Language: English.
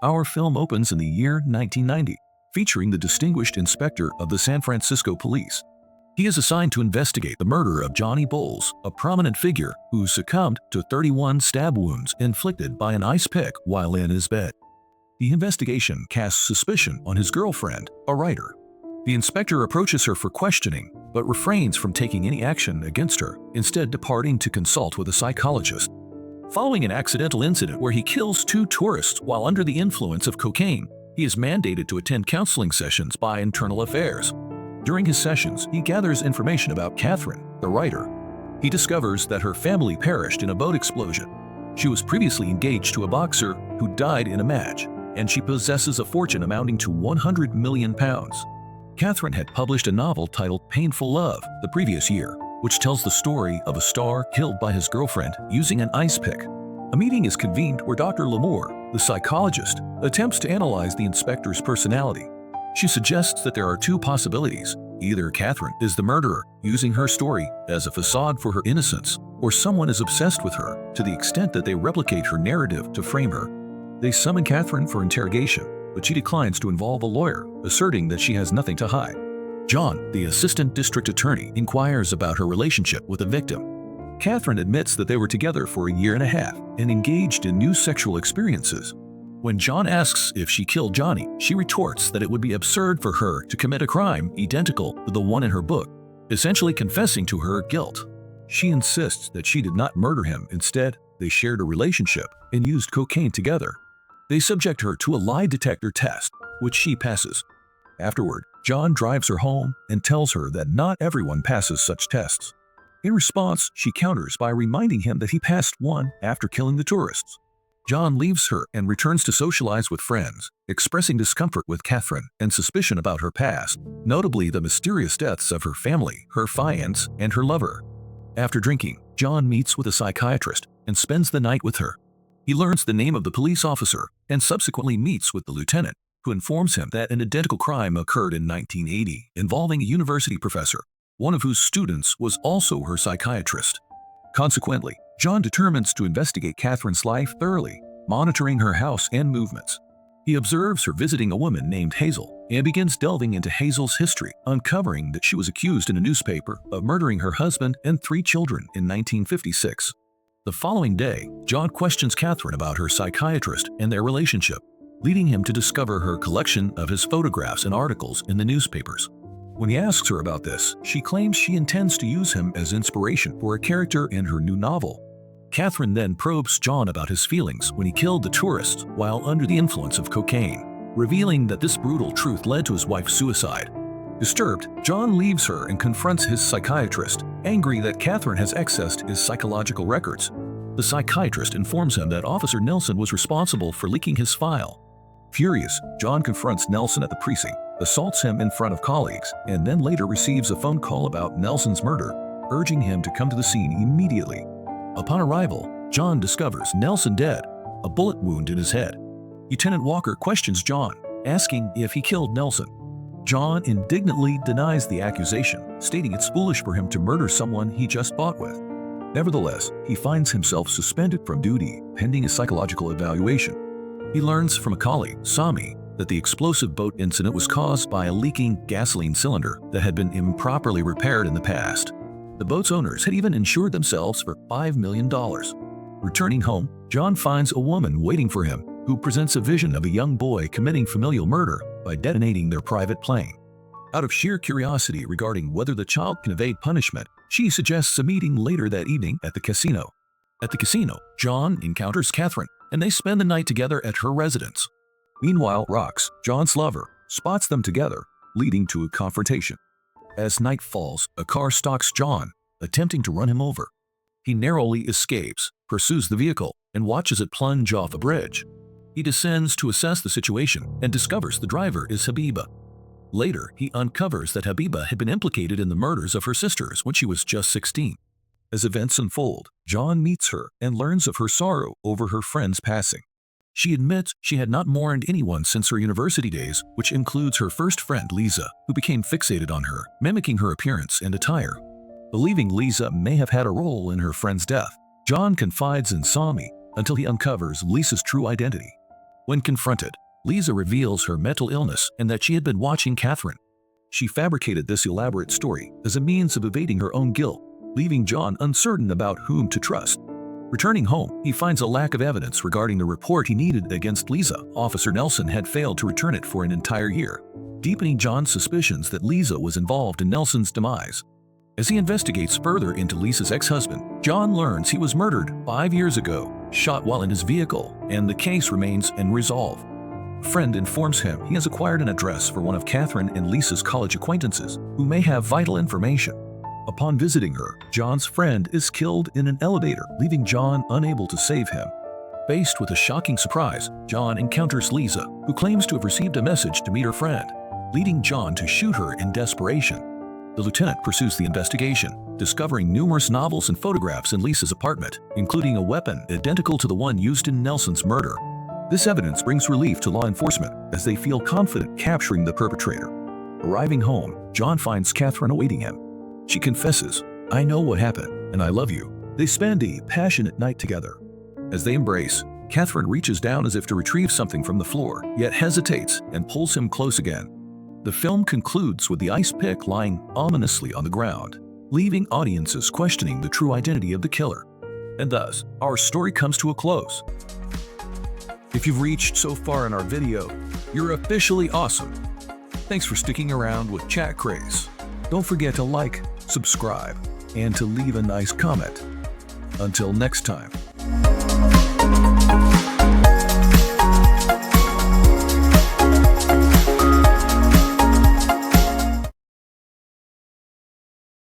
Our film opens in the year 1990, featuring the distinguished inspector of the San Francisco police. He is assigned to investigate the murder of Johnny Bowles, a prominent figure who succumbed to 31 stab wounds inflicted by an ice pick while in his bed. The investigation casts suspicion on his girlfriend, a writer. The inspector approaches her for questioning, but refrains from taking any action against her, instead departing to consult with a psychologist. Following an accidental incident where he kills 2 tourists while under the influence of cocaine, he is mandated to attend counseling sessions by Internal Affairs. During his sessions, he gathers information about Catherine, the writer. He discovers that her family perished in a boat explosion. She was previously engaged to a boxer who died in a match, and she possesses a fortune amounting to £100 million. Catherine had published a novel titled Painful Love the previous year, which tells the story of a star killed by his girlfriend using an ice pick. A meeting is convened where Dr. Lamour, the psychologist, attempts to analyze the inspector's personality. She suggests that there are 2 possibilities. Either Catherine is the murderer, using her story as a facade for her innocence, or someone is obsessed with her to the extent that they replicate her narrative to frame her. They summon Catherine for interrogation, but she declines to involve a lawyer, asserting that she has nothing to hide. John, the assistant district attorney, inquires about her relationship with the victim. Catherine admits that they were together for a year and a half and engaged in new sexual experiences. When John asks if she killed Johnny, she retorts that it would be absurd for her to commit a crime identical to the one in her book, essentially confessing to her guilt. She insists that she did not murder him. Instead, they shared a relationship and used cocaine together. They subject her to a lie detector test, which she passes. Afterward, John drives her home and tells her that not everyone passes such tests. In response, she counters by reminding him that he passed one after killing the tourists. John leaves her and returns to socialize with friends, expressing discomfort with Catherine and suspicion about her past, notably the mysterious deaths of her family, her fiancé, and her lover. After drinking, John meets with a psychiatrist and spends the night with her. He learns the name of the police officer and subsequently meets with the lieutenant, who informs him that an identical crime occurred in 1980 involving a university professor, one of whose students was also her psychiatrist. Consequently, John determines to investigate Catherine's life thoroughly, monitoring her house and movements. He observes her visiting a woman named Hazel and begins delving into Hazel's history, uncovering that she was accused in a newspaper of murdering her husband and 3 children in 1956. The following day, John questions Catherine about her psychiatrist and their relationship, leading him to discover her collection of his photographs and articles in the newspapers. When he asks her about this, she claims she intends to use him as inspiration for a character in her new novel. Catherine then probes John about his feelings when he killed the tourists while under the influence of cocaine, revealing that this brutal truth led to his wife's suicide. Disturbed, John leaves her and confronts his psychiatrist, angry that Catherine has accessed his psychological records. The psychiatrist informs him that Officer Nelson was responsible for leaking his file. Furious, John confronts Nelson at the precinct, assaults him in front of colleagues, and then later receives a phone call about Nelson's murder, urging him to come to the scene immediately. Upon arrival, John discovers Nelson dead, a bullet wound in his head. Lieutenant Walker questions John, asking if he killed Nelson. John indignantly denies the accusation, stating it's foolish for him to murder someone he just fought with. Nevertheless, he finds himself suspended from duty pending a psychological evaluation. He learns from a colleague, Sami, that the explosive boat incident was caused by a leaking gasoline cylinder that had been improperly repaired in the past. The boat's owners had even insured themselves for $5 million. Returning home, John finds a woman waiting for him who presents a vision of a young boy committing familial murder by detonating their private plane. Out of sheer curiosity regarding whether the child can evade punishment, she suggests a meeting later that evening at the casino. At the casino, John encounters Catherine, and they spend the night together at her residence. Meanwhile, Rox, John's lover, spots them together, leading to a confrontation. As night falls, a car stalks John, attempting to run him over. He narrowly escapes, pursues the vehicle, and watches it plunge off a bridge. He descends to assess the situation and discovers the driver is Habiba. Later, he uncovers that Habiba had been implicated in the murders of her sisters when she was just 16. As events unfold, John meets her and learns of her sorrow over her friend's passing. She admits she had not mourned anyone since her university days, which includes her first friend Lisa, who became fixated on her, mimicking her appearance and attire. Believing Lisa may have had a role in her friend's death, John confides in Sami until he uncovers Lisa's true identity. When confronted, Lisa reveals her mental illness and that she had been watching Catherine. She fabricated this elaborate story as a means of evading her own guilt, leaving John uncertain about whom to trust. Returning home, he finds a lack of evidence regarding the report he needed against Lisa. Officer Nelson had failed to return it for an entire year, deepening John's suspicions that Lisa was involved in Nelson's demise. As he investigates further into Lisa's ex-husband, John learns he was murdered 5 years ago, shot while in his vehicle, and the case remains unresolved. A friend informs him he has acquired an address for one of Catherine and Lisa's college acquaintances who may have vital information. Upon visiting her, John's friend is killed in an elevator, leaving John unable to save him. Faced with a shocking surprise, John encounters Lisa, who claims to have received a message to meet her friend, leading John to shoot her in desperation. The lieutenant pursues the investigation, discovering numerous novels and photographs in Lisa's apartment, including a weapon identical to the one used in Nelson's murder. This evidence brings relief to law enforcement as they feel confident capturing the perpetrator. Arriving home, John finds Catherine awaiting him. She confesses, "I know what happened, and I love you." They spend a passionate night together. As they embrace, Catherine reaches down as if to retrieve something from the floor, yet hesitates and pulls him close again. The film concludes with the ice pick lying ominously on the ground, leaving audiences questioning the true identity of the killer. And thus, our story comes to a close. If you've reached so far in our video, you're officially awesome. Thanks for sticking around with Chat Craze. Don't forget to like, subscribe, and to leave a nice comment. Until next time.